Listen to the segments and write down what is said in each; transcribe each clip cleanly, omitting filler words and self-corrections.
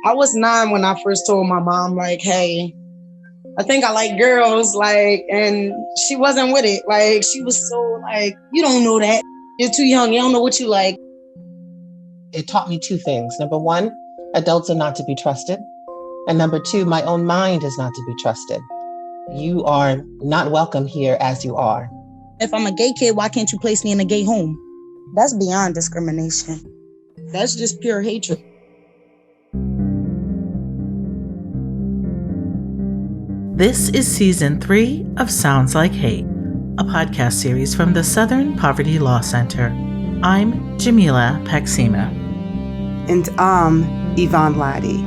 I was 9 when I first told my mom, like, hey, I think I like girls, like, and she wasn't with it. Like, she was so like, you don't know that. You're too young. You don't know what you like. It taught me two things. Number one, adults are not to be trusted. And number two, my own mind is not to be trusted. You are not welcome here as you are. If I'm a gay kid, why can't you place me in a gay home? That's beyond discrimination. That's just pure hatred. This is Season 3 of Sounds Like Hate, a podcast series from the Southern Poverty Law Center. I'm Jamila Paxima. And I'm Yvonne Laddie.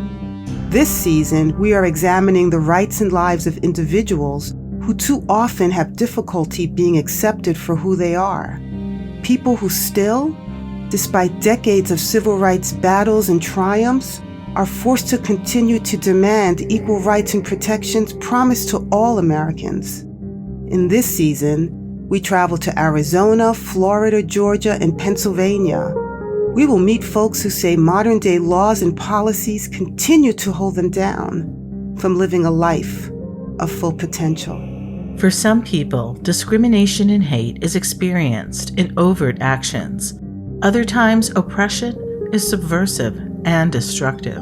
This season, we are examining the rights and lives of individuals who too often have difficulty being accepted for who they are. People who still, despite decades of civil rights battles and triumphs, are forced to continue to demand equal rights and protections promised to all Americans. In this season, we travel to Arizona, Florida, Georgia, and Pennsylvania. We will meet folks who say modern-day laws and policies continue to hold them down from living a life of full potential. For some people, discrimination and hate is experienced in overt actions. Other times, oppression is subversive and destructive.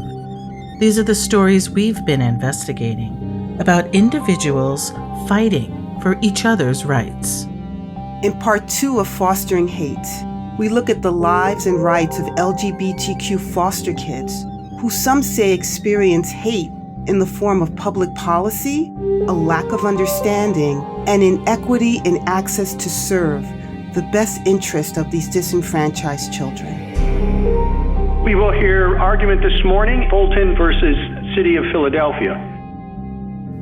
These are the stories we've been investigating about individuals fighting for each other's rights. In part 2 of Fostering Hate, we look at the lives and rights of LGBTQ foster kids who some say experience hate in the form of public policy, a lack of understanding, and inequity in access to serve the best interest of these disenfranchised children. We will hear argument this morning, Fulton versus City of Philadelphia.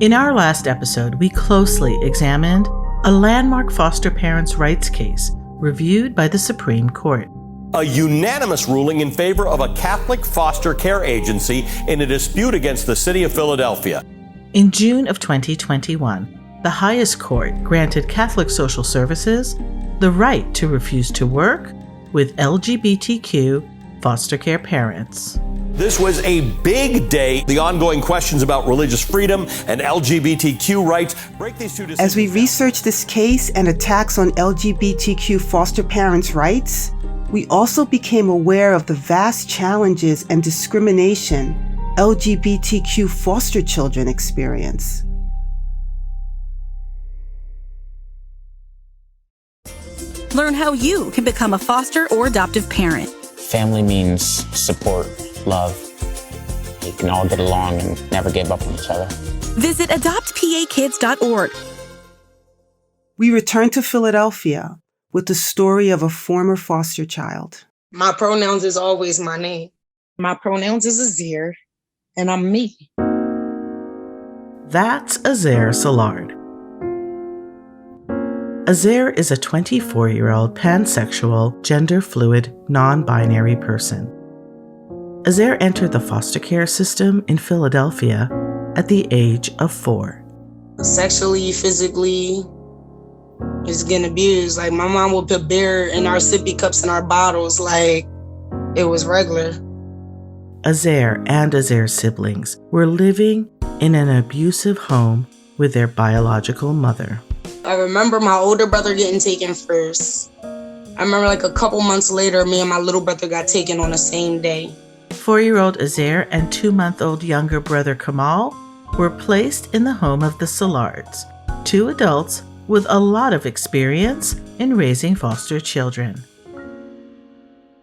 In our last episode, we closely examined a landmark foster parents' rights case reviewed by the Supreme Court. A unanimous ruling in favor of a Catholic foster care agency in a dispute against the City of Philadelphia. In June of 2021, the highest court granted Catholic Social Services the right to refuse to work with LGBTQ foster care parents. This was a big day. The ongoing questions about religious freedom and LGBTQ rights break these two decisions. As we research this case and attacks on LGBTQ foster parents' rights, we also became aware of the vast challenges and discrimination LGBTQ foster children experience. Learn how you can become a foster or adoptive parent. Family means support, love. You can all get along and never give up on each other. Visit adoptpakids.org. We return to Philadelphia with the story of a former foster child. My pronouns is always my name. My pronouns is Azir, and I'm me. That's Azir Szilard. Azir is a 24-year-old pansexual, gender-fluid, non-binary person. Azir entered the foster care system in Philadelphia at the age of 4. Sexually, physically, just getting abused. Like, my mom would put beer in our sippy cups and our bottles like it was regular. Azir and Azir's siblings were living in an abusive home with their biological mother. I remember my older brother getting taken first. I remember like a couple months later, me and my little brother got taken on the same day. 4-year-old Azir and 2-month-old younger brother Kamal were placed in the home of the Szilards, 2 adults with a lot of experience in raising foster children.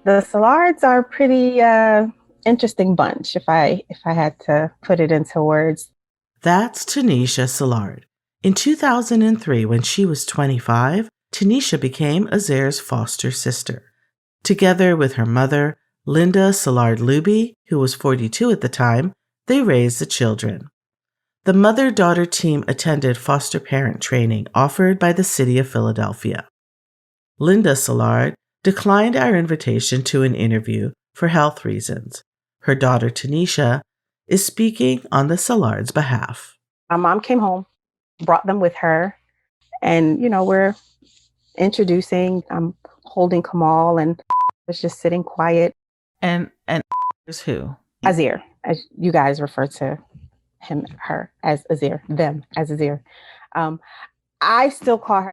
The Szilards are a pretty interesting bunch, if I had to put it into words. That's Tanisha Szilard. In 2003, when she was 25, Tanisha became Azir's foster sister. Together with her mother, Linda Szilard-Luby, who was 42 at the time, they raised the children. The mother-daughter team attended foster parent training offered by the City of Philadelphia. Linda Szilard declined our invitation to an interview for health reasons. Her daughter Tanisha is speaking on the Szilards' behalf. My mom came home, brought them with her, and, we're introducing, I'm holding Kamal and was just sitting quiet. And who? Azir. as you guys refer to him, her as Azir, them as Azir. I still call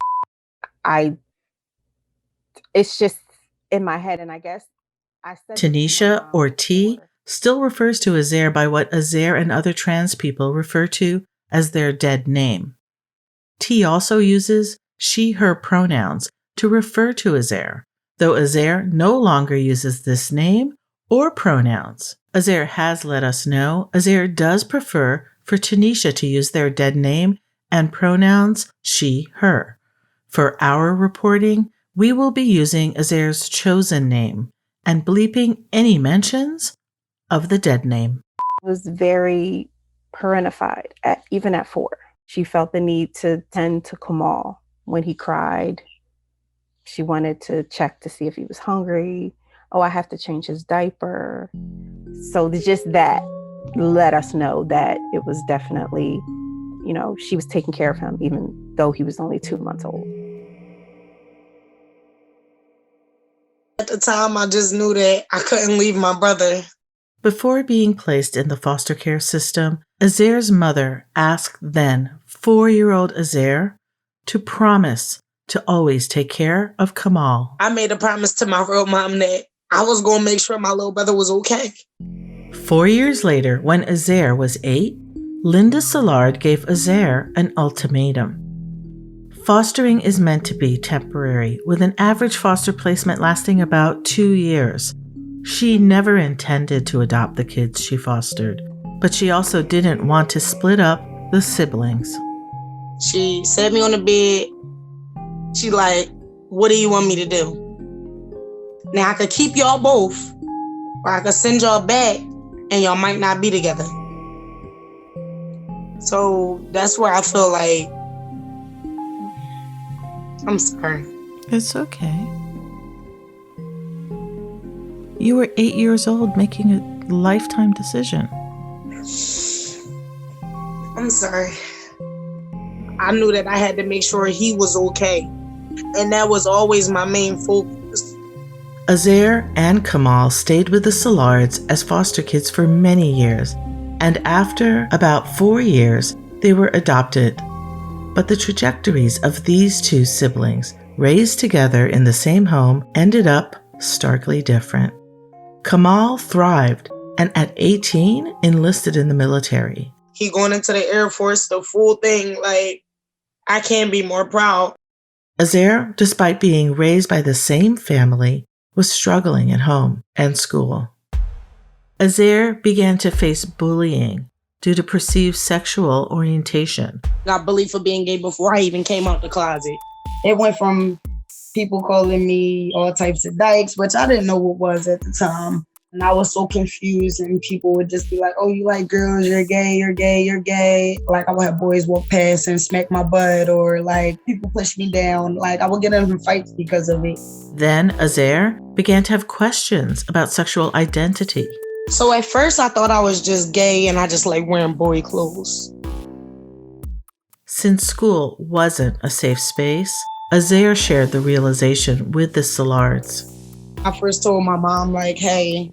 her. It's just in my head, and I guess I said Tanisha, or T, still refers to Azir by what Azir and other trans people refer to as their dead name. T also uses she, her pronouns to refer to Azir, though Azir no longer uses this name or pronouns. Azir has let us know Azir does prefer for Tanisha to use their dead name and pronouns she, her. For our reporting, we will be using Azir's chosen name and bleeping any mentions of the dead name. Was very parentified, even at 4. She felt the need to tend to Kamal when he cried. She wanted to check to see if he was hungry. Oh, I have to change his diaper. So just that let us know that it was definitely, she was taking care of him, even though he was only 2 months old. At the time, I just knew that I couldn't leave my brother. Before being placed in the foster care system, Azir's mother asked then 4-year-old Azir to promise to always take care of Kamal. I made a promise to my real mom that I was going to make sure my little brother was okay. 4 years later, when Azir was 8, Linda Szilard gave Azir an ultimatum. Fostering is meant to be temporary, with an average foster placement lasting about 2 years. She never intended to adopt the kids she fostered, but she also didn't want to split up the siblings. She set me on the bed. She like, what do you want me to do? Now I could keep y'all both, or I could send y'all back and y'all might not be together. So that's where I feel like, I'm sorry. It's okay. You were 8 years old making a lifetime decision. I'm sorry. I knew that I had to make sure he was okay. And that was always my main focus. Azir and Kamal stayed with the Szilards as foster kids for many years, and after about 4 years, they were adopted. But the trajectories of these two siblings, raised together in the same home, ended up starkly different. Kamal thrived and at 18 enlisted in the military. He going into the Air Force, the full thing, like, I can't be more proud. Azir, despite being raised by the same family, was struggling at home and school. Azir began to face bullying due to perceived sexual orientation. I got bullied for being gay before I even came out the closet. It went from people calling me all types of dykes, which I didn't know what was at the time. And I was so confused, and people would just be like, oh, you like girls, you're gay, you're gay, you're gay. Like I would have boys walk past and smack my butt, or like people push me down. Like I would get into fights because of it. Then Azir began to have questions about sexual identity. So at first I thought I was just gay and I just like wearing boy clothes. Since school wasn't a safe space, Azir shared the realization with the Szilards. I first told my mom, like, hey,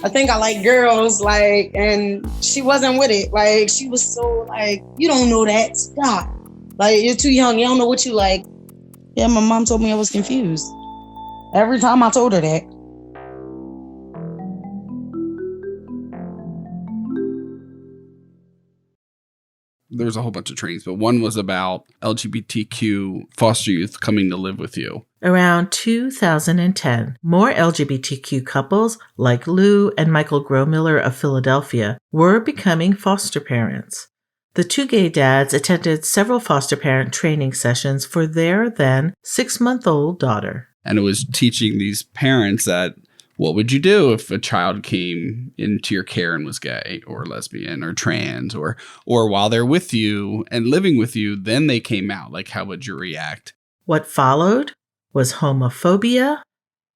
I think I like girls, like, and she wasn't with it. Like, she was so like, you don't know that, stop. Like, you're too young, you don't know what you like. Yeah, my mom told me I was confused. Every time I told her that. There's a whole bunch of trainings, but one was about LGBTQ foster youth coming to live with you. Around 2010, more LGBTQ couples like Lou and Michael Gromiller of Philadelphia were becoming foster parents. The two gay dads attended several foster parent training sessions for their then 6-month-old daughter. And it was teaching these parents that, what would you do if a child came into your care and was gay or lesbian or trans, or while they're with you and living with you, then they came out? Like, how would you react? What followed was homophobia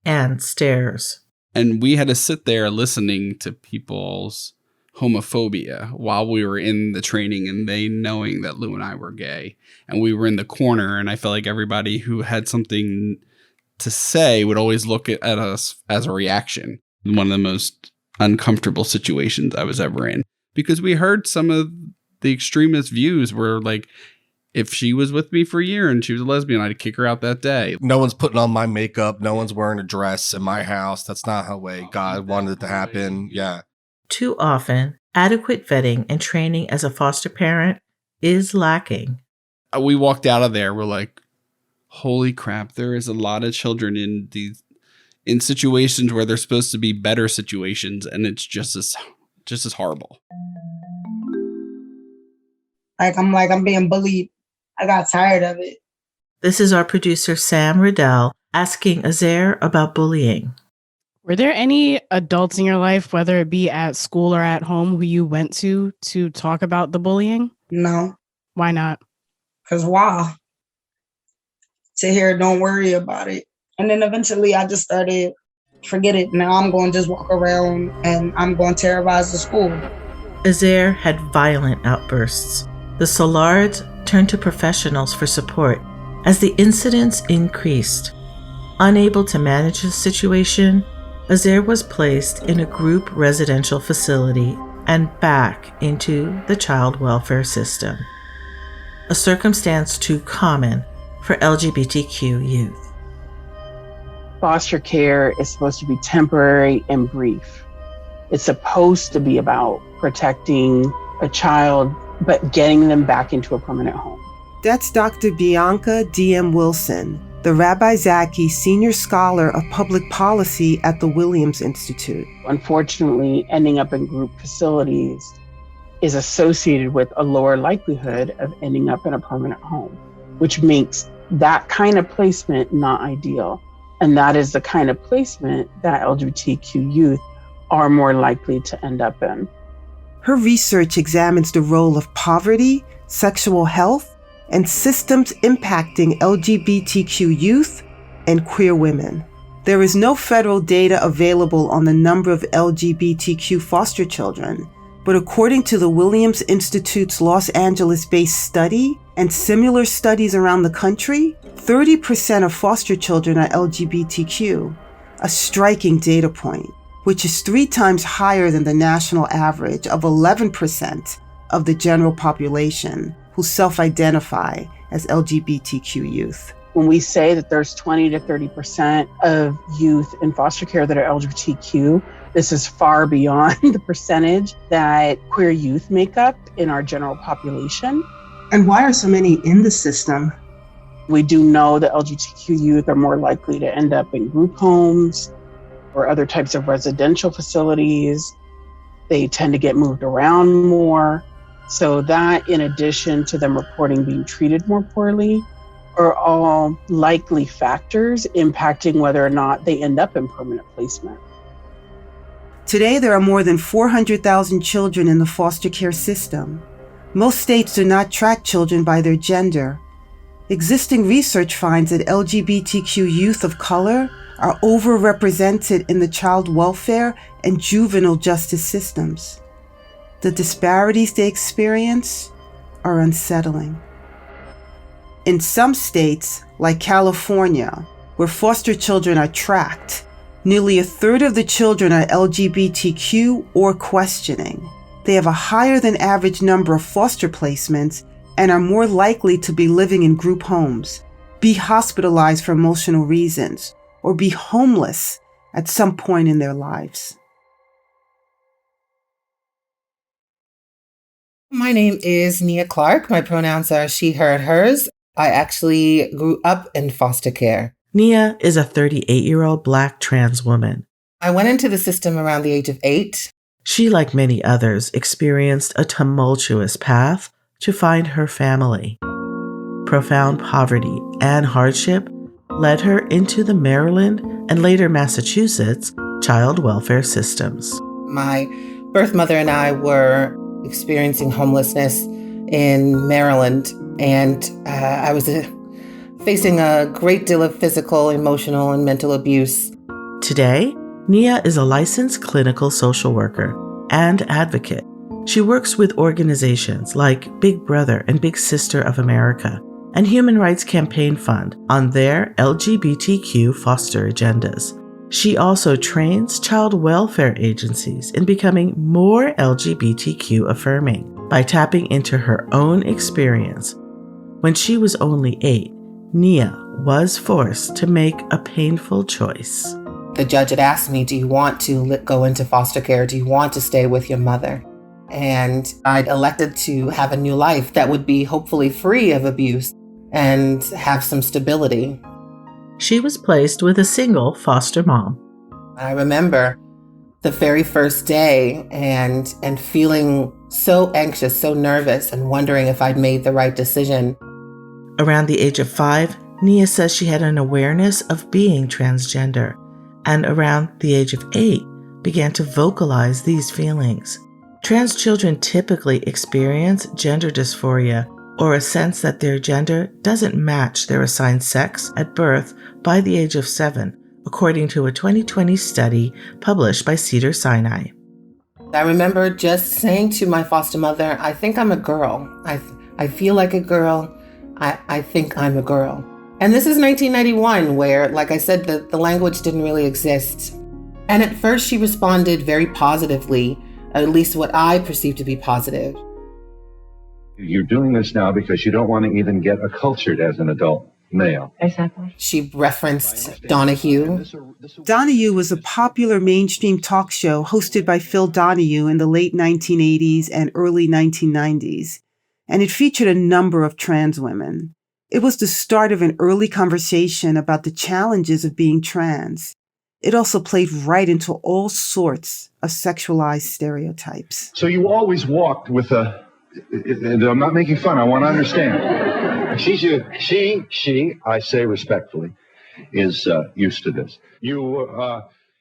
and stares. And we had to sit there listening to people's homophobia while we were in the training, and they knowing that Lou and I were gay. And we were in the corner, and I felt like everybody who had something to say would always look at us as a reaction. One of the most uncomfortable situations I was ever in, because we heard some of the extremist views were like, if she was with me for a year and she was a lesbian, I'd kick her out that day. No one's putting on my makeup. No one's wearing a dress in my house. That's not how way God wanted it to happen. Yeah. Too often, adequate vetting and training as a foster parent is lacking. We walked out of there, we're like, holy crap, there is a lot of children in situations where they're supposed to be better situations, and it's just as horrible. I'm being bullied. I got tired of it. This is our producer, Sam Riddell, asking Azair about bullying. Were there any adults in your life, whether it be at school or at home, who you went to talk about the bullying? No. Why not? Because why? To hear, don't worry about it. And then eventually I just started, forget it. Now I'm going to just walk around and I'm going to terrorize the school. Azair had violent outbursts. The Solards turned to professionals for support as the incidents increased. Unable to manage the situation, Azair was placed in a group residential facility and back into the child welfare system, a circumstance too common for LGBTQ youth. Foster care is supposed to be temporary and brief. It's supposed to be about protecting a child, but getting them back into a permanent home. That's Dr. Bianca D.M. Wilson, the Rabbi Zaki Senior Scholar of Public Policy at the Williams Institute. Unfortunately, ending up in group facilities is associated with a lower likelihood of ending up in a permanent home, which makes that kind of placement not ideal. And that is the kind of placement that LGBTQ youth are more likely to end up in. Her research examines the role of poverty, sexual health, and systems impacting LGBTQ youth and queer women. There is no federal data available on the number of LGBTQ foster children, but according to the Williams Institute's Los Angeles-based study and similar studies around the country, 30% of foster children are LGBTQ, a striking data point, which is 3 times higher than the national average of 11% of the general population who self-identify as LGBTQ youth. When we say that there's 20 to 30% of youth in foster care that are LGBTQ, this is far beyond the percentage that queer youth make up in our general population. And why are so many in the system? We do know that LGBTQ youth are more likely to end up in group homes or other types of residential facilities. They tend to get moved around more. So that, in addition to them reporting being treated more poorly, are all likely factors impacting whether or not they end up in permanent placement. Today, there are more than 400,000 children in the foster care system. Most states do not track children by their gender. Existing research finds that LGBTQ youth of color are overrepresented in the child welfare and juvenile justice systems. The disparities they experience are unsettling. In some states, like California, where foster children are tracked, nearly 1/3 of the children are LGBTQ or questioning. They have a higher than average number of foster placements and are more likely to be living in group homes, be hospitalized for emotional reasons, or be homeless at some point in their lives. My name is Nia Clark. My pronouns are she, her, and hers. I actually grew up in foster care. Nia is a 38-year-old Black trans woman. I went into the system around the age of 8. She, like many others, experienced a tumultuous path to find her family. Profound poverty and hardship led her into the Maryland and later Massachusetts child welfare systems. My birth mother and I were experiencing homelessness in Maryland, and I was facing a great deal of physical, emotional, and mental abuse. Today, Nia is a licensed clinical social worker and advocate. She works with organizations like Big Brother and Big Sister of America and Human Rights Campaign Fund on their LGBTQ foster agendas. She also trains child welfare agencies in becoming more LGBTQ affirming by tapping into her own experience. When she was only 8, Nia was forced to make a painful choice. The judge had asked me, do you want to go into foster care? Do you want to stay with your mother? And I'd elected to have a new life that would be hopefully free of abuse and have some stability. She was placed with a single foster mom. I remember the very first day and feeling so anxious, so nervous, and wondering if I'd made the right decision. Around the age of 5, Nia says she had an awareness of being transgender, and around the age of 8, began to vocalize these feelings. Trans children typically experience gender dysphoria, or a sense that their gender doesn't match their assigned sex at birth by the age of 7, according to a 2020 study published by Cedars-Sinai. I remember just saying to my foster mother, I think I'm a girl. I feel like a girl. I think I'm a girl. And this is 1991, where, like I said, the language didn't really exist. And at first she responded very positively, at least what I perceived to be positive. You're doing this now because you don't want to even get accultured as an adult male. Exactly. She referenced Donahue. Donahue was a popular mainstream talk show hosted by Phil Donahue in the late 1980s and early 1990s, and it featured a number of trans women. It was the start of an early conversation about the challenges of being trans. It also played right into all sorts of sexualized stereotypes. So you always walked with I'm not making fun, I want to understand. She, I say respectfully, is used to this.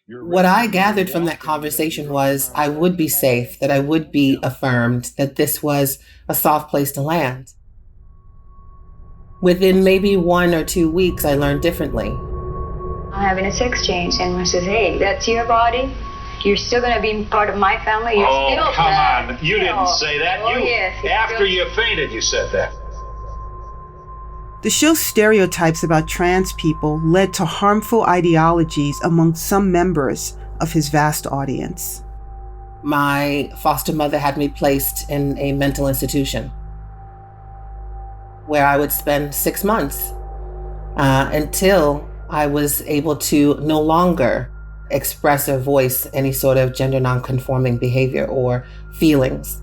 What I gathered from that conversation was I would be safe, that I would be affirmed, that this was a soft place to land. Within maybe 1 or 2 weeks, I learned differently. Having a sex change, and I said, hey, that's your body. You're still going to be part of my family. You're still come on. You didn't say that. Yes. After you fainted, you said that. The show's stereotypes about trans people led to harmful ideologies among some members of his vast audience. My foster mother had me placed in a mental institution where I would spend 6 months until I was able to no longer express or voice any sort of gender nonconforming behavior or feelings.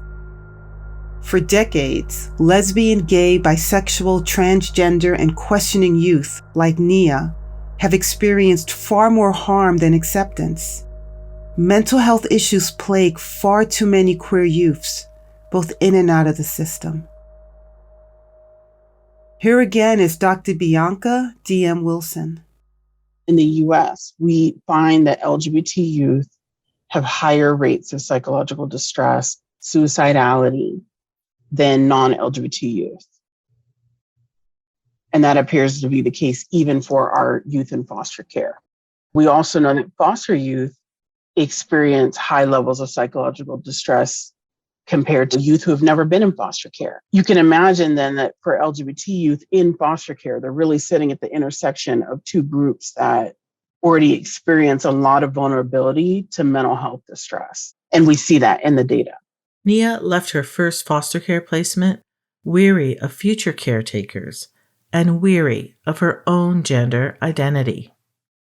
For decades, lesbian, gay, bisexual, transgender, and questioning youth like Nia have experienced far more harm than acceptance. Mental health issues plague far too many queer youths, both in and out of the system. Here again is Dr. Bianca D.M. Wilson. In the US, we find that LGBT youth have higher rates of psychological distress, suicidality than non-LGBT youth. And that appears to be the case even for our youth in foster care. We also know that foster youth experience high levels of psychological distress compared to youth who have never been in foster care. You can imagine then that for LGBT youth in foster care, they're really sitting at the intersection of two groups that already experience a lot of vulnerability to mental health distress. And we see that in the data. Nia left her first foster care placement weary of future caretakers and weary of her own gender identity.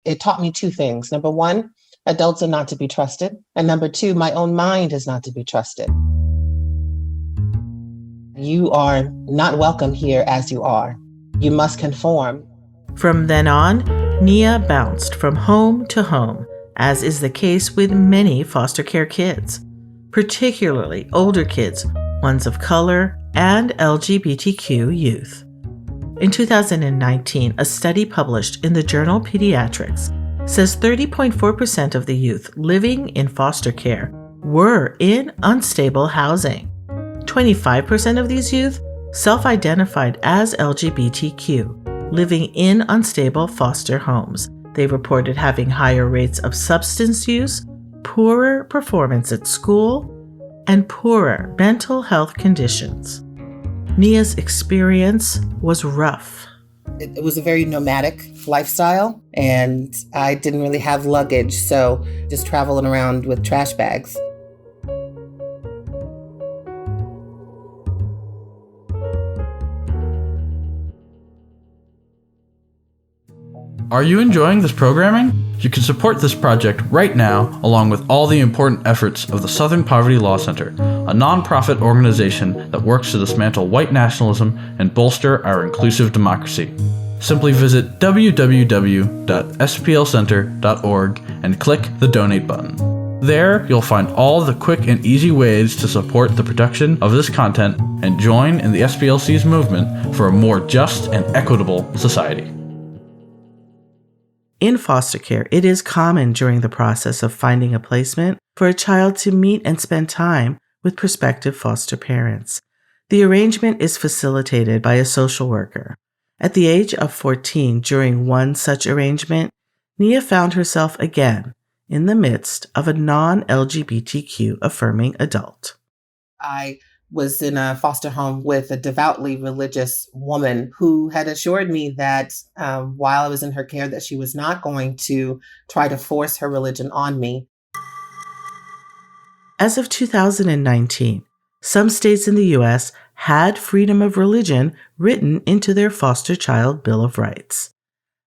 It taught me 2 things. Number 1, adults are not to be trusted. And number 2, my own mind is not to be trusted. You are not welcome here as you are. You must conform. From then on, Nia bounced from home to home, as is the case with many foster care kids, particularly older kids, ones of color, and LGBTQ youth. In 2019, a study published in the journal Pediatrics says 30.4% of the youth living in foster care were in unstable housing. 25% of these youth self-identified as LGBTQ, living in unstable foster homes. They reported having higher rates of substance use, poorer performance at school, and poorer mental health conditions. Nia's experience was rough. It was a very nomadic lifestyle, and I didn't really have luggage, so just traveling around with trash bags. Are you enjoying this programming? You can support this project right now, along with all the important efforts of the Southern Poverty Law Center, a nonprofit organization that works to dismantle white nationalism and bolster our inclusive democracy. Simply visit www.splcenter.org and click the donate button. There, you'll find all the quick and easy ways to support the production of this content and join in the SPLC's movement for a more just and equitable society. In foster care, it is common during the process of finding a placement for a child to meet and spend time with prospective foster parents. The arrangement is facilitated by a social worker. At the age of 14, during one such arrangement, Nia found herself again in the midst of a non-LGBTQ affirming adult. I was in a foster home with a devoutly religious woman who had assured me that while I was in her care, that she was not going to try to force her religion on me. As of 2019, some states in the U.S. had freedom of religion written into their foster child Bill of Rights.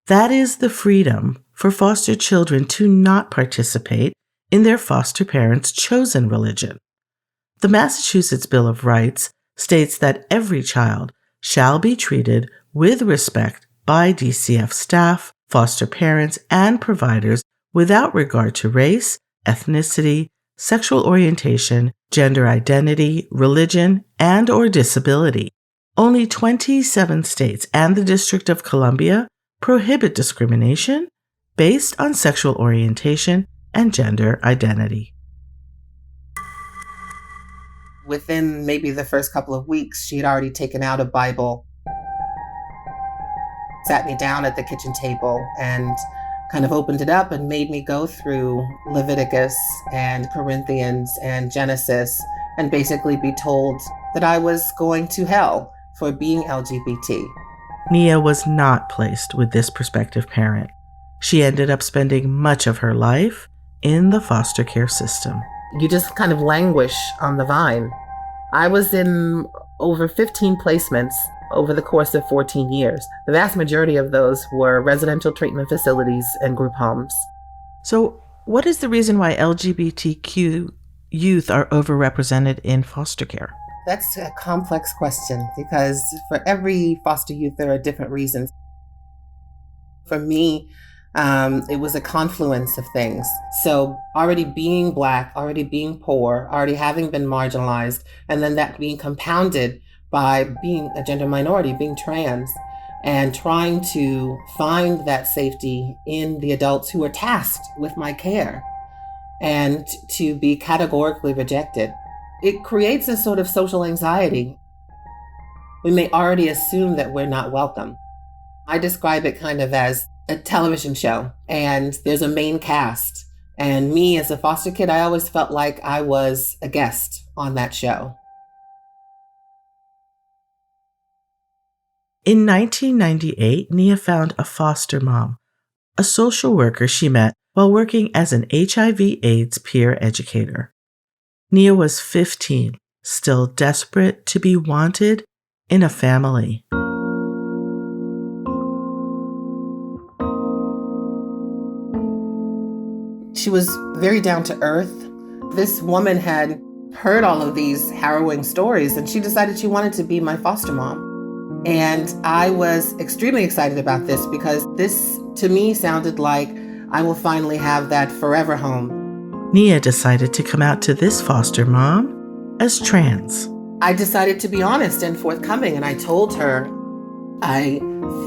That is the freedom for foster children to not participate in their foster parents' chosen religion. The Massachusetts Bill of Rights states that every child shall be treated with respect by DCF staff, foster parents, and providers without regard to race, ethnicity, sexual orientation, gender identity, religion, and/or disability. Only 27 states and the District of Columbia prohibit discrimination based on sexual orientation and gender identity. Within maybe the first couple of weeks, she had already taken out a Bible, sat me down at the kitchen table, and kind of opened it up and made me go through Leviticus and Corinthians and Genesis and basically be told that I was going to hell for being LGBT. Nia was not placed with this prospective parent. She ended up spending much of her life in the foster care system. You just kind of languish on the vine. I was in over 15 placements over the course of 14 years. The vast majority of those were residential treatment facilities and group homes. So, what is the reason why LGBTQ youth are overrepresented in foster care? That's a complex question because for every foster youth, there are different reasons. For me, it was a confluence of things. So already being Black, already being poor, already having been marginalized, and then that being compounded by being a gender minority, being trans, and trying to find that safety in the adults who are tasked with my care, and to be categorically rejected. It creates a sort of social anxiety. We may already assume that we're not welcome. I describe it kind of as a television show, and there's a main cast. And me as a foster kid, I always felt like I was a guest on that show. In 1998, Nia found a foster mom, a social worker she met while working as an HIV/AIDS peer educator. Nia was 15, still desperate to be wanted in a family. She was very down to earth. This woman had heard all of these harrowing stories, and she decided she wanted to be my foster mom. And I was extremely excited about this because this, to me, sounded like I will finally have that forever home. Nia decided to come out to this foster mom as trans. I decided to be honest and forthcoming, and I told her, I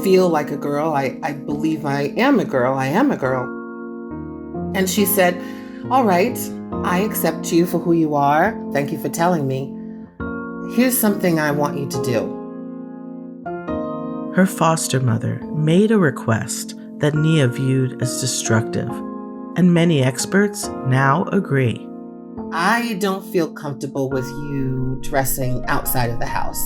feel like a girl. I believe I am a girl. I am a girl. And she said, all right, I accept you for who you are. Thank you for telling me. Here's something I want you to do. Her foster mother made a request that Nia viewed as destructive, and many experts now agree. I don't feel comfortable with you dressing outside of the house.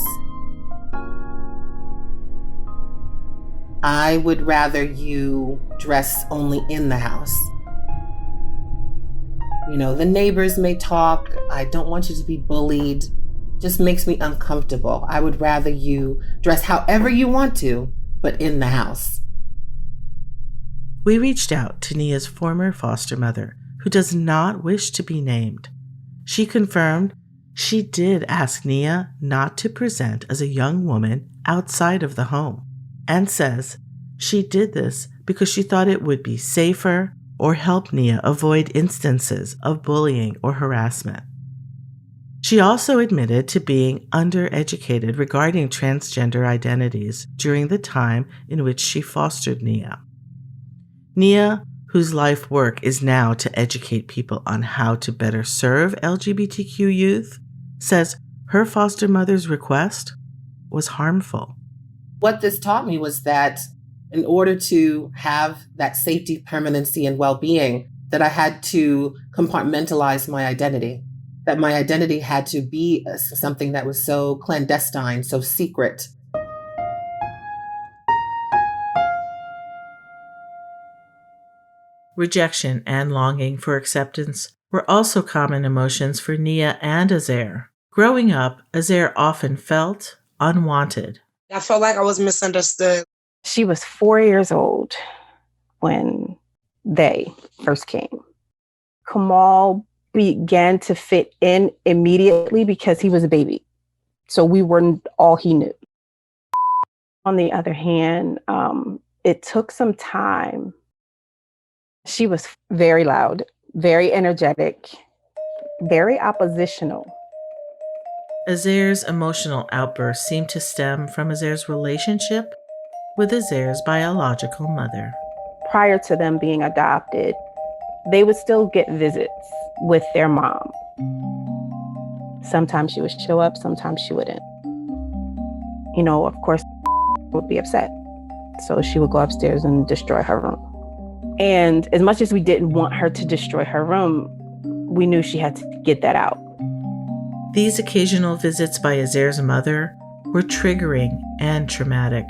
I would rather you dress only in the house. You know, the neighbors may talk. I don't want you to be bullied. Just makes me uncomfortable. I would rather you dress however you want to, but in the house. We reached out to Nia's former foster mother, who does not wish to be named. She confirmed she did ask Nia not to present as a young woman outside of the home, and says she did this because she thought it would be safer or help Nia avoid instances of bullying or harassment. She also admitted to being undereducated regarding transgender identities during the time in which she fostered Nia. Nia, whose life work is now to educate people on how to better serve LGBTQ youth, says her foster mother's request was harmful. What this taught me was that in order to have that safety, permanency, and well-being, that I had to compartmentalize my identity, that my identity had to be something that was so clandestine, so secret. Rejection and longing for acceptance were also common emotions for Nia and Azair. Growing up, Azair often felt unwanted. I felt like I was misunderstood. She was 4 years old when they first came. Kamal began to fit in immediately because he was a baby. So we weren't all he knew. On the other hand, it took some time. She was very loud, very energetic, very oppositional. Azair's emotional outbursts seemed to stem from Azair's relationship with Azair's biological mother. Prior to them being adopted, they would still get visits with their mom. Sometimes she would show up, sometimes she wouldn't. You know, of course, would be upset. So she would go upstairs and destroy her room. And as much as we didn't want her to destroy her room, we knew she had to get that out. These occasional visits by Azair's mother were triggering and traumatic,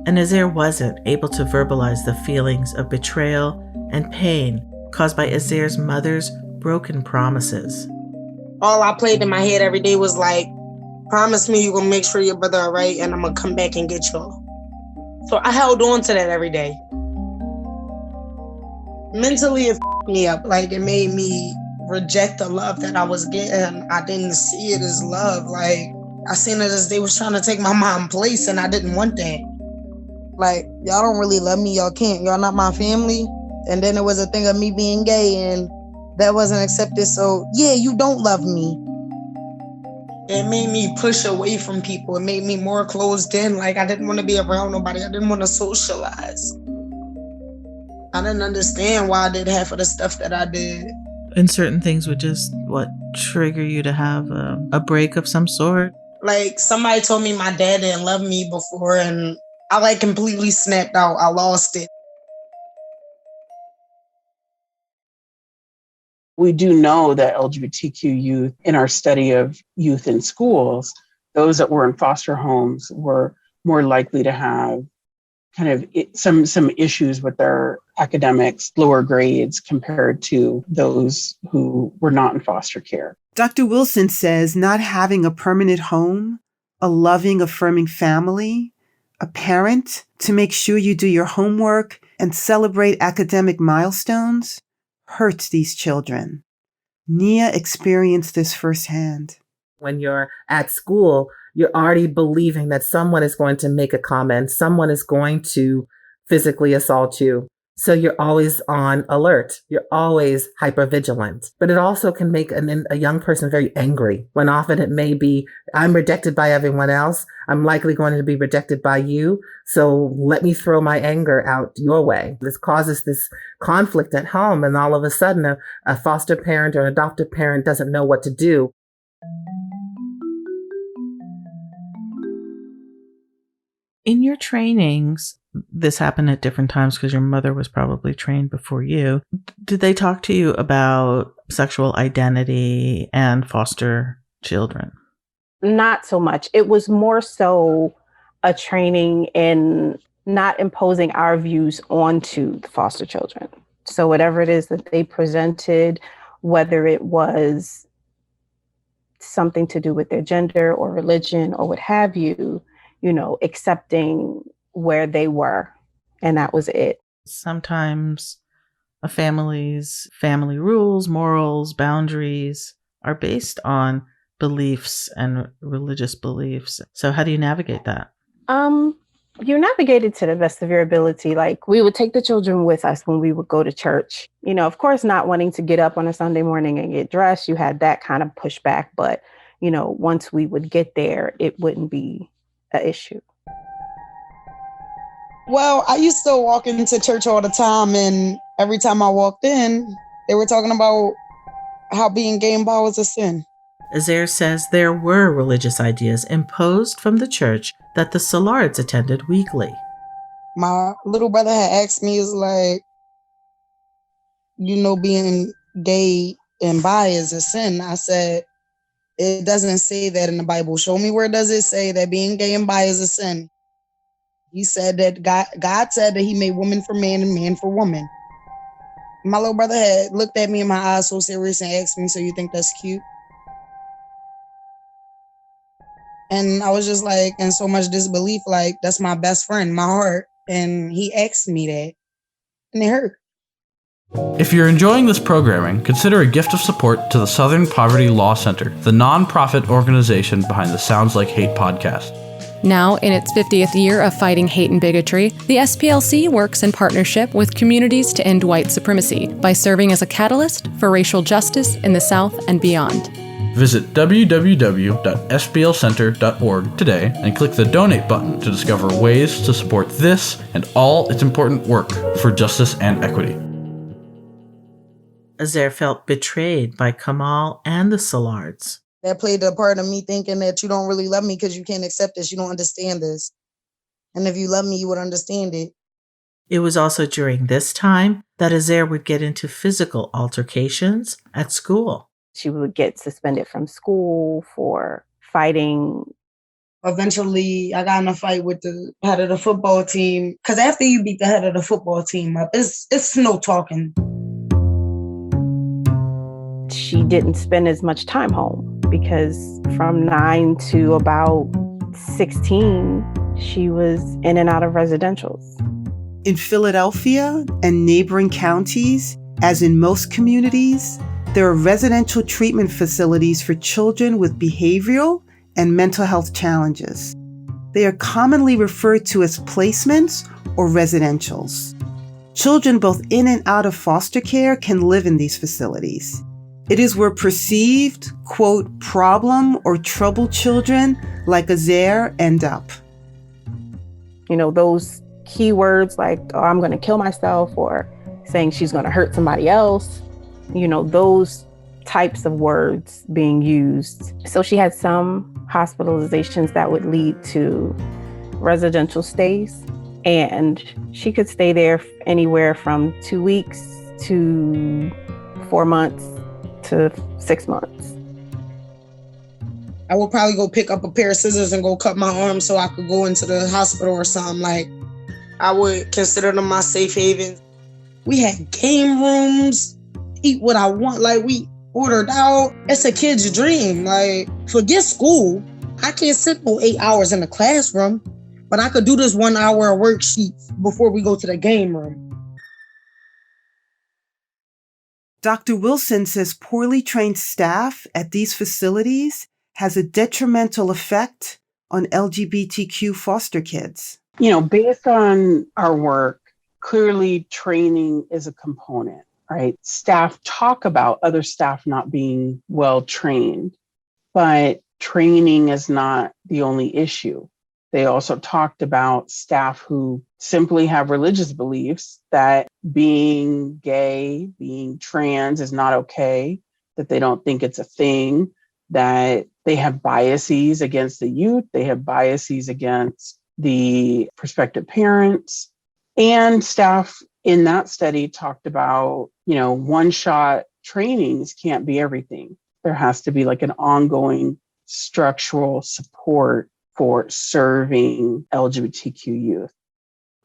and Azair wasn't able to verbalize the feelings of betrayal and pain caused by Azair's mother's broken promises. All I played in my head every day was like, promise me you're gonna make sure your brother all right and I'm gonna come back and get y'all. So I held on to that every day. Mentally, it f***ed me up. Like, it made me reject the love that I was getting. I didn't see it as love. Like, I seen it as they was trying to take my mom's place, and I didn't want that. Like, y'all don't really love me. Y'all can't. Y'all not my family. And then it was a thing of me being gay, and that wasn't accepted. So, yeah, you don't love me. It made me push away from people. It made me more closed in. Like, I didn't want to be around nobody. I didn't want to socialize. I didn't understand why I did half of the stuff that I did. And certain things would just, trigger you to have a break of some sort? Like, somebody told me my dad didn't love me before, and I, completely snapped out. I lost it. We do know that LGBTQ youth, in our study of youth in schools, those that were in foster homes were more likely to have kind of some issues with their academics, lower grades compared to those who were not in foster care. Dr. Wilson says not having a permanent home, a loving, affirming family, a parent to make sure you do your homework and celebrate academic milestones hurts these children. Nia experienced this firsthand. When you're at school, you're already believing that someone is going to make a comment, someone is going to physically assault you. So you're always on alert. You're always hypervigilant. But it also can make a young person very angry when often it may be, I'm rejected by everyone else. I'm likely going to be rejected by you. So let me throw my anger out your way. This causes this conflict at home. And all of a sudden, a foster parent or an adoptive parent doesn't know what to do. In your trainings, this happened at different times because your mother was probably trained before you. Did they talk to you about sexual identity and foster children? Not so much. It was more so a training in not imposing our views onto the foster children. So whatever it is that they presented, whether it was something to do with their gender or religion or what have you, accepting where they were. And that was it. Sometimes a family's family rules, morals, boundaries are based on beliefs and religious beliefs. So how do you navigate that? You navigate it to the best of your ability. Like, we would take the children with us when we would go to church. Of course, not wanting to get up on a Sunday morning and get dressed, you had that kind of pushback. But, once we would get there, it wouldn't be an issue. Well, I used to walk into church all the time, and every time I walked in, they were talking about how being gay and bi was a sin. Azair says there were religious ideas imposed from the church that the Salards attended weekly. My little brother had asked me, is like, being gay and bi is a sin. I said, it doesn't say that in the Bible. Show me where does it say that being gay and bi is a sin. He said that God said that he made woman for man and man for woman. My little brother had looked at me in my eyes so serious and asked me, so you think that's cute? And I was just like, in so much disbelief, like, that's my best friend, my heart. And he asked me that, and it hurt. If you're enjoying this programming, consider a gift of support to the Southern Poverty Law Center, the nonprofit organization behind the Sounds Like Hate podcast. Now, in its 50th year of fighting hate and bigotry, the SPLC works in partnership with communities to end white supremacy by serving as a catalyst for racial justice in the South and beyond. Visit www.splcenter.org today and click the donate button to discover ways to support this and all its important work for justice and equity. Azair felt betrayed by Kamal and the Salards. That played a part of me thinking that you don't really love me because you can't accept this. You don't understand this. And if you love me, you would understand it. It was also during this time that Azair would get into physical altercations at school. She would get suspended from school for fighting. Eventually, I got in a fight with the head of the football team. Because after you beat the head of the football team up, it's no talking. She didn't spend as much time home because from 9 to about 16, she was in and out of residentials. In Philadelphia and neighboring counties, as in most communities, there are residential treatment facilities for children with behavioral and mental health challenges. They are commonly referred to as placements or residentials. Children both in and out of foster care can live in these facilities. It is where perceived, quote, problem or troubled children like Azair end up. Those keywords like, oh, I'm going to kill myself, or saying she's going to hurt somebody else, those types of words being used. So she had some hospitalizations that would lead to residential stays, and she could stay there anywhere from 2 weeks to 4 months to 6 months. I would probably go pick up a pair of scissors and go cut my arm so I could go into the hospital or something. Like, I would consider them my safe havens. We had game rooms, eat what I want. Like, we ordered out. It's a kid's dream. Like, forget school. I can't sit no 8 hours in the classroom, but I could do this 1 hour of worksheets before we go to the game room. Dr. Wilson says poorly trained staff at these facilities has a detrimental effect on LGBTQ foster kids. Based on our work, clearly training is a component, right? Staff talk about other staff not being well trained, but training is not the only issue. They also talked about staff who simply have religious beliefs that being gay, being trans is not okay, that they don't think it's a thing, that they have biases against the youth, they have biases against the prospective parents. And staff in that study talked about, one-shot trainings can't be everything. There has to be like an ongoing structural support for serving LGBTQ youth.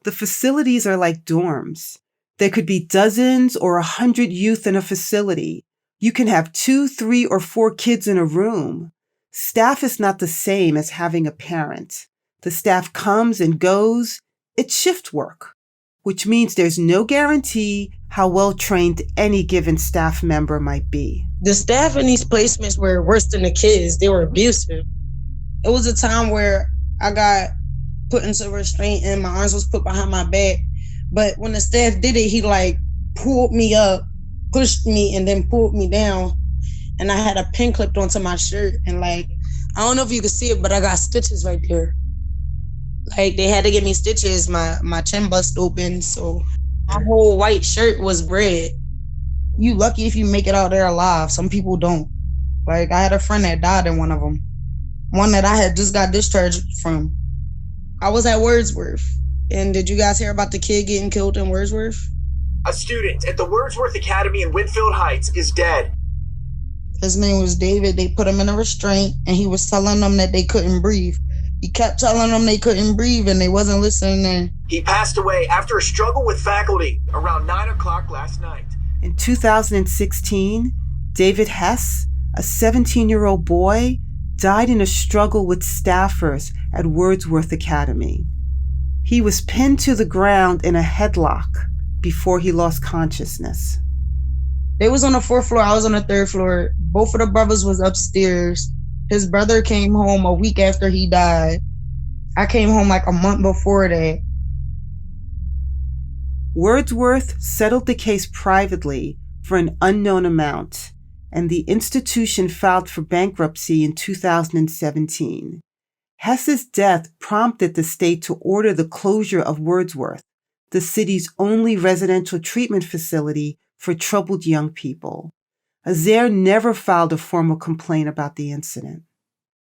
The facilities are like dorms. There could be dozens or 100 youth in a facility. You can have 2, 3, or 4 kids in a room. Staff is not the same as having a parent. The staff comes and goes. It's shift work, which means there's no guarantee how well-trained any given staff member might be. The staff in these placements were worse than the kids. They were abusive. It was a time where I got put into restraint and my arms was put behind my back. But when the staff did it, he pulled me up, pushed me, and then pulled me down. And I had a pin clipped onto my shirt. And I don't know if you can see it, but I got stitches right there. They had to give me stitches. My chin bust open. So my whole white shirt was red. You lucky if you make it out there alive. Some people don't. I had a friend that died in one of them. One that I had just got discharged from. I was at Wordsworth. And did you guys hear about the kid getting killed in Wordsworth? A student at the Wordsworth Academy in Winfield Heights is dead. His name was David. They put him in a restraint and he was telling them that they couldn't breathe. He kept telling them they couldn't breathe and they wasn't listening. He passed away after a struggle with faculty around 9 o'clock last night. In 2016, David Hess, a 17-year-old boy, died in a struggle with staffers at Wordsworth Academy. He was pinned to the ground in a headlock before he lost consciousness. They was on the 4th floor, I was on the 3rd floor. Both of the brothers was upstairs. His brother came home a week after he died. I came home a month before that. Wordsworth settled the case privately for an unknown amount, and the institution filed for bankruptcy in 2017. Hess's death prompted the state to order the closure of Wordsworth, the city's only residential treatment facility for troubled young people. Azair never filed a formal complaint about the incident.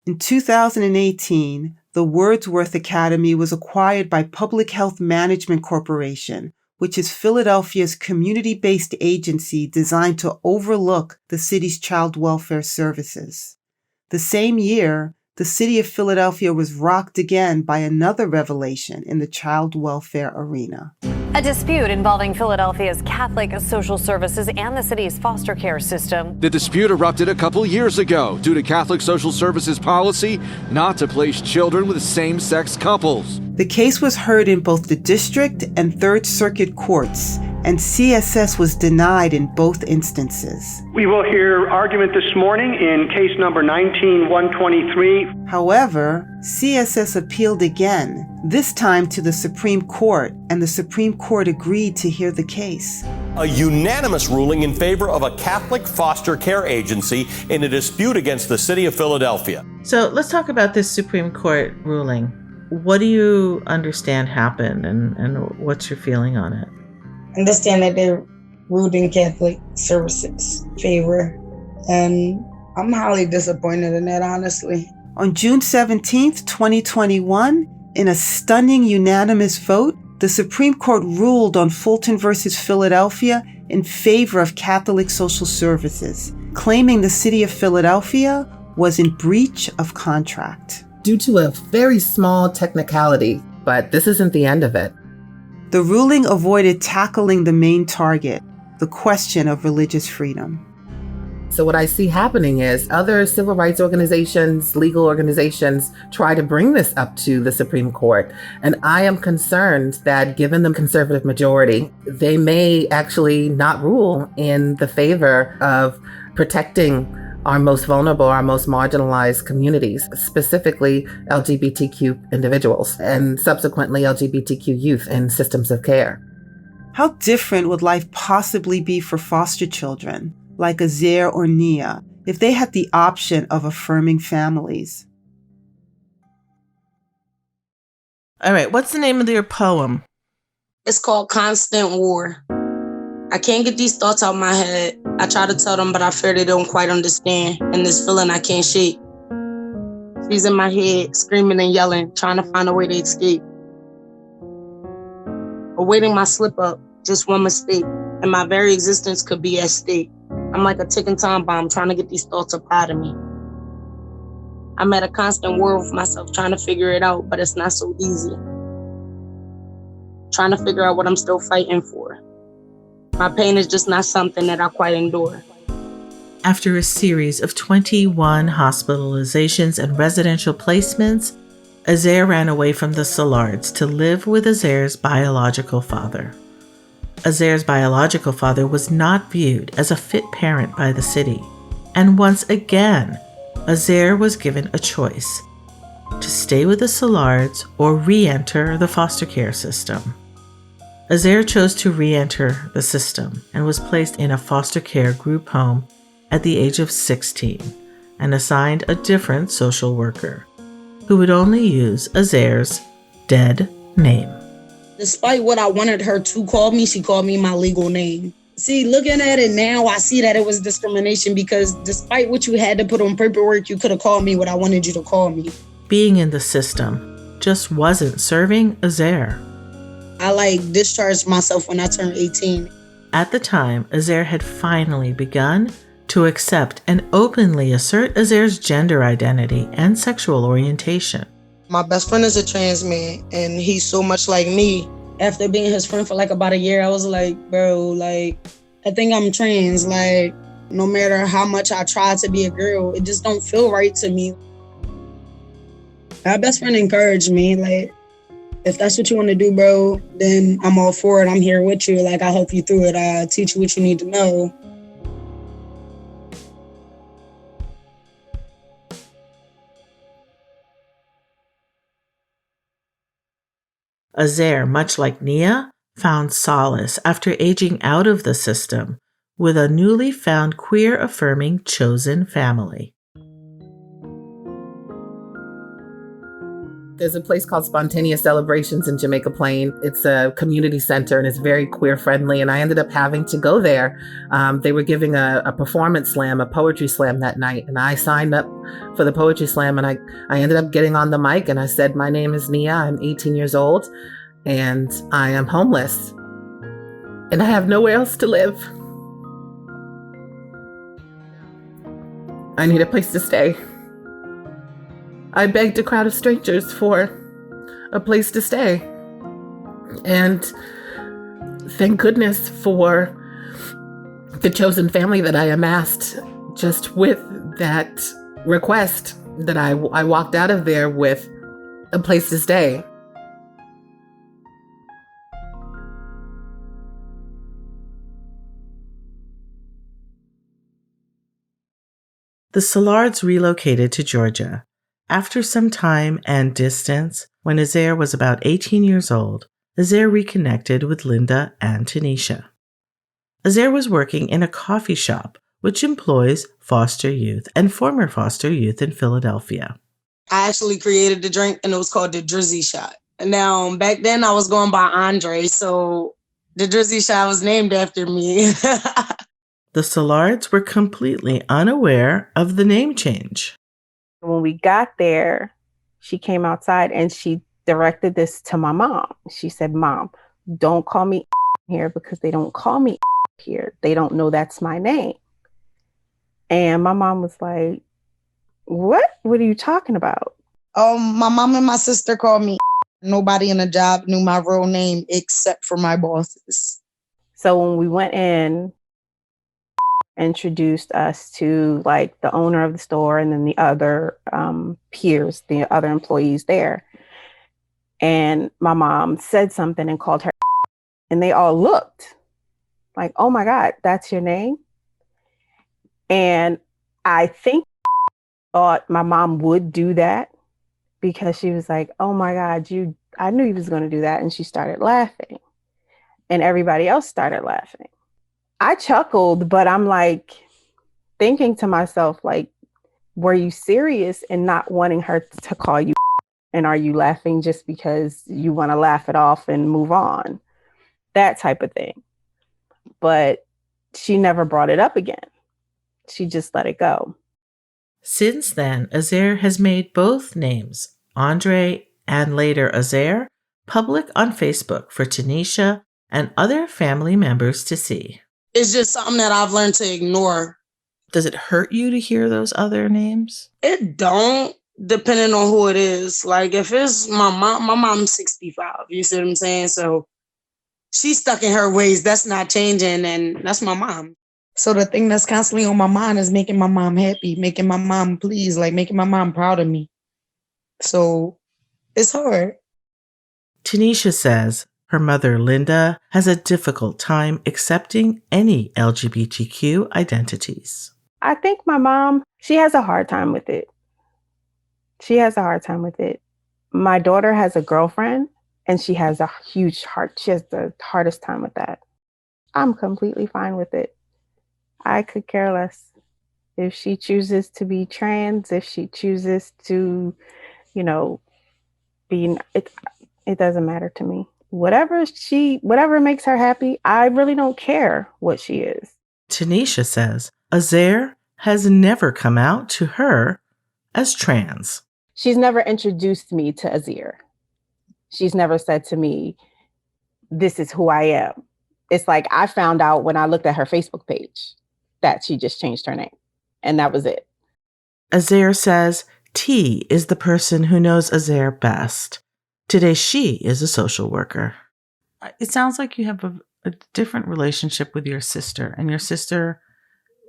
In 2018, the Wordsworth Academy was acquired by Public Health Management Corporation, which is Philadelphia's community-based agency designed to overlook the city's child welfare services. The same year, the city of Philadelphia was rocked again by another revelation in the child welfare arena. A dispute involving Philadelphia's Catholic social services and the city's foster care system. The dispute erupted a couple years ago due to Catholic social services policy not to place children with same-sex couples. The case was heard in both the district and Third Circuit courts, and CSS was denied in both instances. We will hear argument this morning in case number 19-123. However, CSS appealed again, this time to the Supreme Court, and the Supreme Court agreed to hear the case. A unanimous ruling in favor of a Catholic foster care agency in a dispute against the city of Philadelphia. So let's talk about this Supreme Court ruling. What do you understand happened and what's your feeling on it? Understand that they're ruled in Catholic services favor, and I'm highly disappointed in that, honestly. On June 17th, 2021, in a stunning unanimous vote, the Supreme Court ruled on Fulton versus Philadelphia in favor of Catholic social services, claiming the city of Philadelphia was in breach of contract. Due to a very small technicality, but this isn't the end of it. The ruling avoided tackling the main target, the question of religious freedom. So what I see happening is other civil rights organizations, legal organizations try to bring this up to the Supreme Court. And I am concerned that given the conservative majority, they may actually not rule in the favor of protecting our most vulnerable, our most marginalized communities, specifically LGBTQ individuals and subsequently LGBTQ youth in systems of care. How different would life possibly be for foster children, like Azair or Nia, if they had the option of affirming families? All right, what's the name of your poem? It's called Constant War. I can't get these thoughts out my head. I try to tell them, but I fear they don't quite understand. And this feeling I can't shake. She's in my head, screaming and yelling, trying to find a way to escape. Awaiting my slip up, just one mistake, and my very existence could be at stake. I'm like a ticking time bomb, trying to get these thoughts up out of me. I'm at a constant war with myself, trying to figure it out, but it's not so easy. trying to figure out what I'm still fighting for. My pain is just not something that I quite endure. After a series of 21 hospitalizations and residential placements, Azair ran away from the Salards to live with Azair's biological father. Azair's biological father was not viewed as a fit parent by the city, and once again, Azair was given a choice: to stay with the Salards or re-enter the foster care system. Azair chose to re-enter the system and was placed in a foster care group home at the age of 16 and assigned a different social worker who would only use Azair's dead name. Despite what I wanted her to call me, she called me my legal name. See, looking at it now, I see that it was discrimination because despite what you had to put on paperwork, you could have called me what I wanted you to call me. Being in the system just wasn't serving Azair. I discharged myself when I turned 18. At the time, Azair had finally begun to accept and openly assert Azair's gender identity and sexual orientation. My best friend is a trans man, and he's so much like me. After being his friend for about a year, I was like, bro, I think I'm trans. No matter how much I try to be a girl, it just don't feel right to me. My best friend encouraged me, if that's what you want to do, bro, then I'm all for it. I'm here with you. I'll help you through it. I'll teach you what you need to know. Azair, much like Nia, found solace after aging out of the system with a newly found queer-affirming chosen family. There's a place called Spontaneous Celebrations in Jamaica Plain. It's a community center and it's very queer friendly. And I ended up having to go there. They were giving a performance slam, a poetry slam that night. And I signed up for the poetry slam and I ended up getting on the mic and I said, my name is Nia. I'm 18 years old and I am homeless and I have nowhere else to live. I need a place to stay. I begged a crowd of strangers for a place to stay. And thank goodness for the chosen family that I amassed just with that request that I walked out of there with a place to stay. The Salards relocated to Georgia. After some time and distance, when Azair was about 18 years old, Azair reconnected with Linda and Tanisha. Azair was working in a coffee shop which employs foster youth and former foster youth in Philadelphia. I actually created the drink and it was called the Drizzy Shot. Now, back then I was going by Andre, so the Drizzy Shot was named after me. The Salards were completely unaware of the name change. When we got there, she came outside and she directed this to my mom. She said, Mom, don't call me here because they don't call me here. They don't know that's my name. And my mom was like, what? What are you talking about? My mom and my sister called me. Nobody in the job knew my real name except for my bosses. So when we went in, introduced us to the owner of the store and then the other peers, the other employees there. And my mom said something and called her and they all looked like, oh my God, that's your name? And I think thought my mom would do that because she was like, oh my God, I knew he was going to do that. And she started laughing and everybody else started laughing. I chuckled, but I'm thinking to myself, were you serious in not wanting her to call you? And are you laughing just because you want to laugh it off and move on? That type of thing. But she never brought it up again. She just let it go. Since then, Azair has made both names, Andre and later Azair, public on Facebook for Tanisha and other family members to see. It's just something that I've learned to ignore. Does it hurt you to hear those other names? It don't, depending on who it is. If it's my mom's 65, you see what I'm saying? So she's stuck in her ways. That's not changing. And that's my mom. So the thing that's constantly on my mind is making my mom happy, making my mom pleased, like making my mom proud of me. So it's hard. Tanisha says her mother, Linda, has a difficult time accepting any LGBTQ identities. I think my mom, she has a hard time with it. She has a hard time with it. My daughter has a girlfriend and she has a huge heart. She has the hardest time with that. I'm completely fine with it. I could care less. If she chooses to be trans, if she chooses to, be, it doesn't matter to me. Whatever makes her happy, I really don't care what she is. Tanisha says Azair has never come out to her as trans. She's never introduced me to Azair. She's never said to me, this is who I am. It's like I found out when I looked at her Facebook page that she just changed her name. And that was it. Azair says T is the person who knows Azair best. Today, she is a social worker. It sounds like you have a different relationship with your sister, and your sister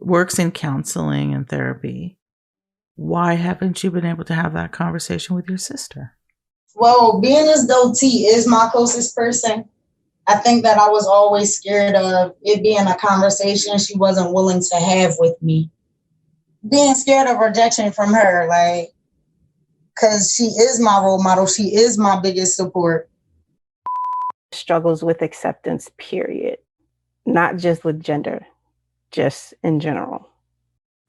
works in counseling and therapy. Why haven't you been able to have that conversation with your sister? Well, being as though T is my closest person, I think that I was always scared of it being a conversation she wasn't willing to have with me. Being scared of rejection from her, because she is my role model. She is my biggest support. Struggles with acceptance, period. Not just with gender, just in general.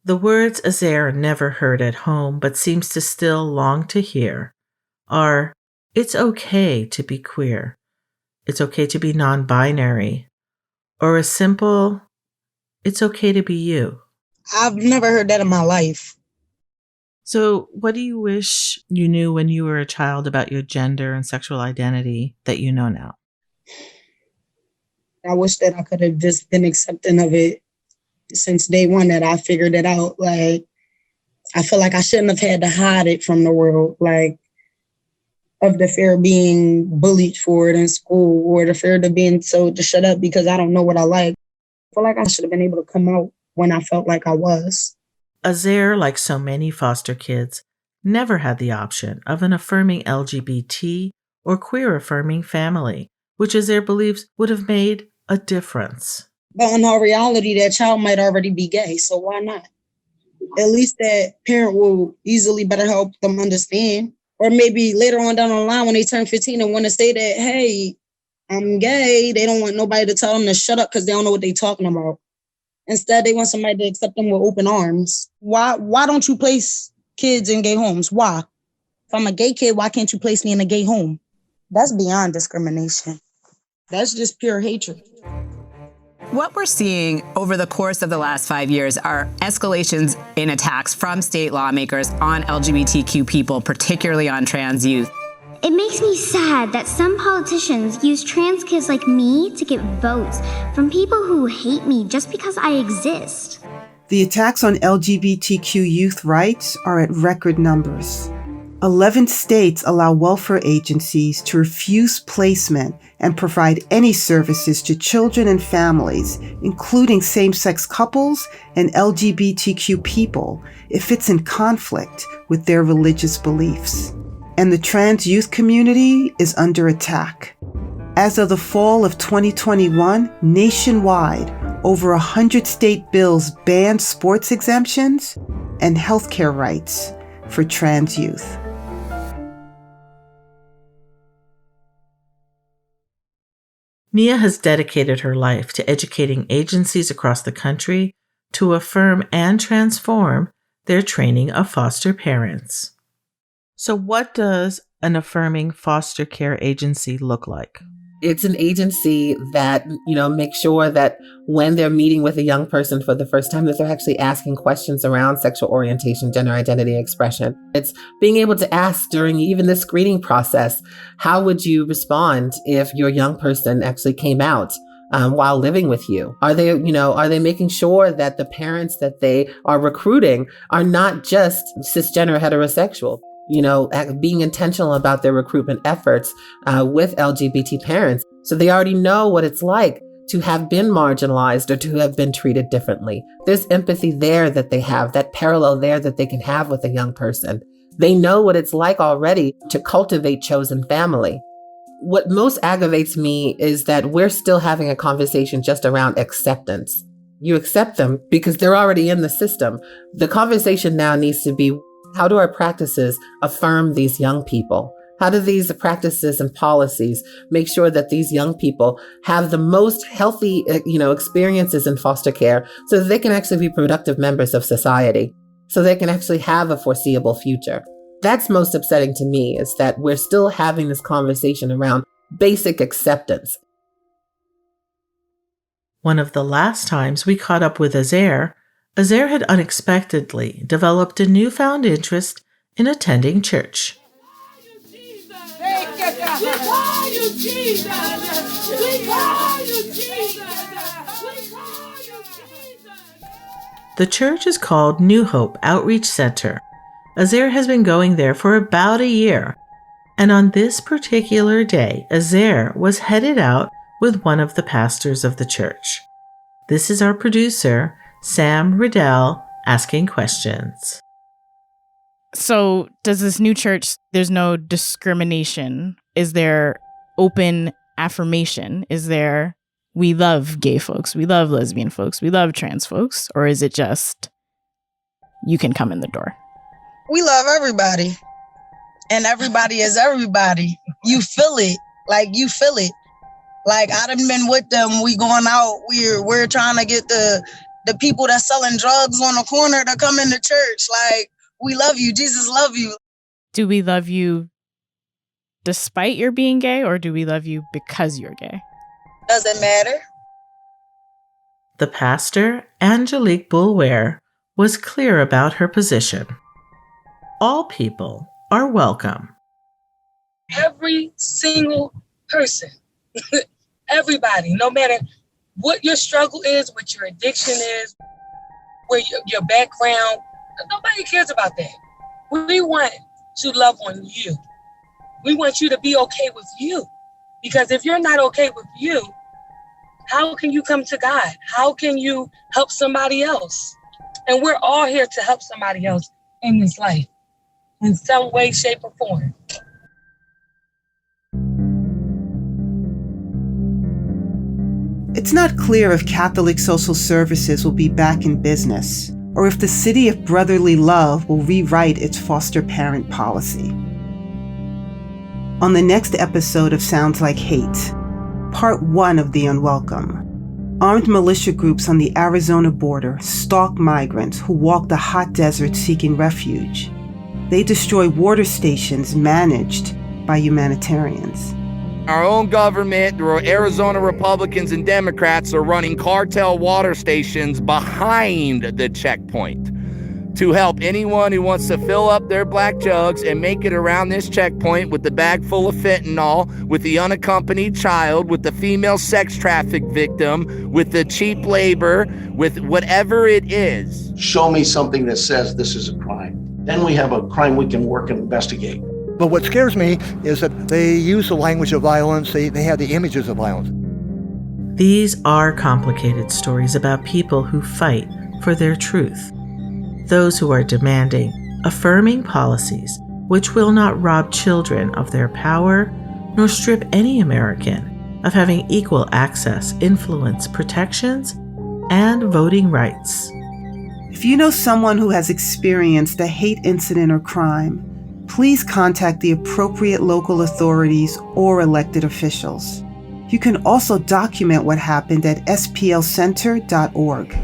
The words Azair never heard at home but seems to still long to hear are, it's okay to be queer. It's okay to be non-binary. Or a simple, it's okay to be you. I've never heard that in my life. So what do you wish you knew when you were a child about your gender and sexual identity that you know now? I wish that I could have just been accepting of it since day one, that I figured it out. I feel like I shouldn't have had to hide it from the world, of the fear of being bullied for it in school, or the fear of being told to shut up because I don't know what I like. I feel like I should have been able to come out when I felt like I was. Azair, like so many foster kids, never had the option of an affirming LGBT or queer-affirming family, which Azair believes would have made a difference. But in all reality, that child might already be gay, so why not? At least that parent will easily better help them understand. Or maybe later on down the line when they turn 15 and want to say that, hey, I'm gay, they don't want nobody to tell them to shut up because they don't know what they're talking about. Instead, they want somebody to accept them with open arms. Why don't you place kids in gay homes? Why? If I'm a gay kid, why can't you place me in a gay home? That's beyond discrimination. That's just pure hatred. What we're seeing over the course of the last 5 years are escalations in attacks from state lawmakers on LGBTQ people, particularly on trans youth. It makes me sad that some politicians use trans kids like me to get votes from people who hate me just because I exist. The attacks on LGBTQ youth rights are at record numbers. 11 states allow welfare agencies to refuse placement and provide any services to children and families, including same-sex couples and LGBTQ people, if it's in conflict with their religious beliefs. And the trans youth community is under attack. As of the fall of 2021, nationwide, over 100 state bills ban sports exemptions and healthcare rights for trans youth. Nia has dedicated her life to educating agencies across the country to affirm and transform their training of foster parents. So what does an affirming foster care agency look like? It's an agency that, makes sure that when they're meeting with a young person for the first time, that they're actually asking questions around sexual orientation, gender identity, expression. It's being able to ask during even the screening process, how would you respond if your young person actually came out while living with you? Are they making sure that the parents that they are recruiting are not just cisgender heterosexual? being intentional about their recruitment efforts with LGBT parents. So they already know what it's like to have been marginalized or to have been treated differently. There's empathy there that they have, that parallel there that they can have with a young person. They know what it's like already to cultivate chosen family. What most aggravates me is that we're still having a conversation just around acceptance. You accept them because they're already in the system. The conversation now needs to be, how do our practices affirm these young people? How do these practices and policies make sure that these young people have the most healthy, experiences in foster care so that they can actually be productive members of society, so they can actually have a foreseeable future? That's most upsetting to me, is that we're still having this conversation around basic acceptance. One of the last times we caught up with Azair had unexpectedly developed a newfound interest in attending church. The church is called New Hope Outreach Center. Azair has been going there for about a year, and on this particular day, Azair was headed out with one of the pastors of the church. This is our producer, Sam Riddell, asking questions. So does this new church, there's no discrimination? Is there open affirmation? Is there, we love gay folks, we love lesbian folks, we love trans folks? Or is it just, you can come in the door? We love everybody. And everybody is everybody. You feel it. You feel it. I done been with them. We going out. We're trying to get the people that's selling drugs on the corner to come into church. We love you. Jesus love you. Do we love you despite your being gay, or do we love you because you're gay? Doesn't matter. The pastor, Angelique Boulware, was clear about her position. All people are welcome. Every single person, everybody, no matter what your struggle is, what your addiction is, where your background, nobody cares about that. We want to love on you. We want you to be okay with you. Because if you're not okay with you, how can you come to God? How can you help somebody else? And we're all here to help somebody else in this life in some way, shape, or form. It's not clear if Catholic Social Services will be back in business, or if the City of Brotherly Love will rewrite its foster parent policy. On the next episode of Sounds Like Hate, Part 1 of The Unwelcome, armed militia groups on the Arizona border stalk migrants who walk the hot desert seeking refuge. They destroy water stations managed by humanitarians. Our own government, or Arizona Republicans and Democrats, are running cartel water stations behind the checkpoint to help anyone who wants to fill up their black jugs and make it around this checkpoint with the bag full of fentanyl, with the unaccompanied child, with the female sex traffic victim, with the cheap labor, with whatever it is. Show me something that says this is a crime. Then we have a crime we can work and investigate. But what scares me is that they use the language of violence, they have the images of violence. These are complicated stories about people who fight for their truth. Those who are demanding, affirming policies which will not rob children of their power, nor strip any American of having equal access, influence, protections, and voting rights. If you know someone who has experienced a hate incident or crime, please contact the appropriate local authorities or elected officials. You can also document what happened at splcenter.org.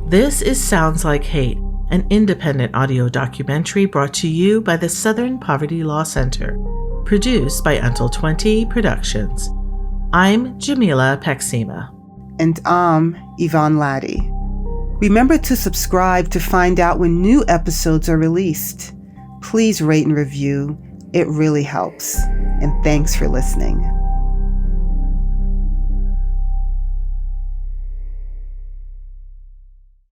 This is Sounds Like Hate, an independent audio documentary brought to you by the Southern Poverty Law Center, produced by Until 20 Productions. I'm Jamila Paxima. And I'm Yvonne Laddie. Remember to subscribe to find out when new episodes are released. Please rate and review. It really helps. And thanks for listening.